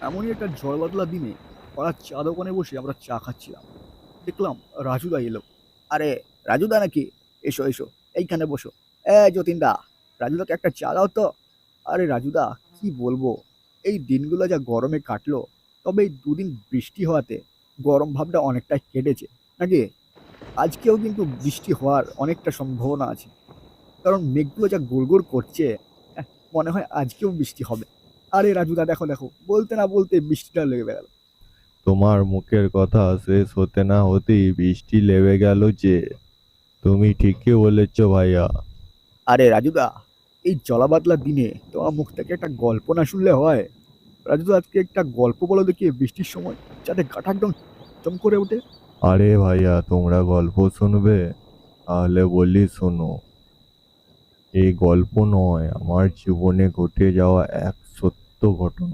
এমনই একটা ঝড় বাদলা দিনে পাড়ার চা দোকানে বসে আমরা চা খাচ্ছিলাম। দেখলাম রাজুদা এলো। আরে, রাজুদা নাকি? এসো এসো, এইখানে বসো। যতীনদা, রাজুদাকে একটা চা দাও তো। আরে রাজুদা, কি বলবো, এই দিনগুলো যা গরমে কাটলো, তবে এই দুদিন বৃষ্টি হওয়াতে গরম ভাবটা অনেকটাই কেটেছে নাকি? আজকেও কিন্তু বৃষ্টি হওয়ার অনেকটা সম্ভাবনা আছে, কারণ মেঘগুলো যা গোড় করছে। আহ, মনে হয় আজকেও বৃষ্টি হবে। আরে রাজুদা, দেখো দেখো, বলতে না বলতে বৃষ্টিটা লেগে গেল। তোমার মুখের কথা শেষ হতে না হতেই বৃষ্টি লেবে গেল যে। তুমি ঠিকই বলেছ ভাইয়া। আরে রাজুদা, এই জলাবাদলা দিনে তোমার মুখ থেকে একটা গল্প না শুনলে হয়? রাজুদা, আজকে একটা গল্প বলো দেখি বৃষ্টির সময়, যাতে গাটা একদম চম করে ওঠে। আরে ভাইয়া, তোমরা গল্প শুনবে? তাহলে বলি শোনো। এই গল্প নয়, আমার জীবনে ঘটে যাওয়া এক সত্য ঘটনা।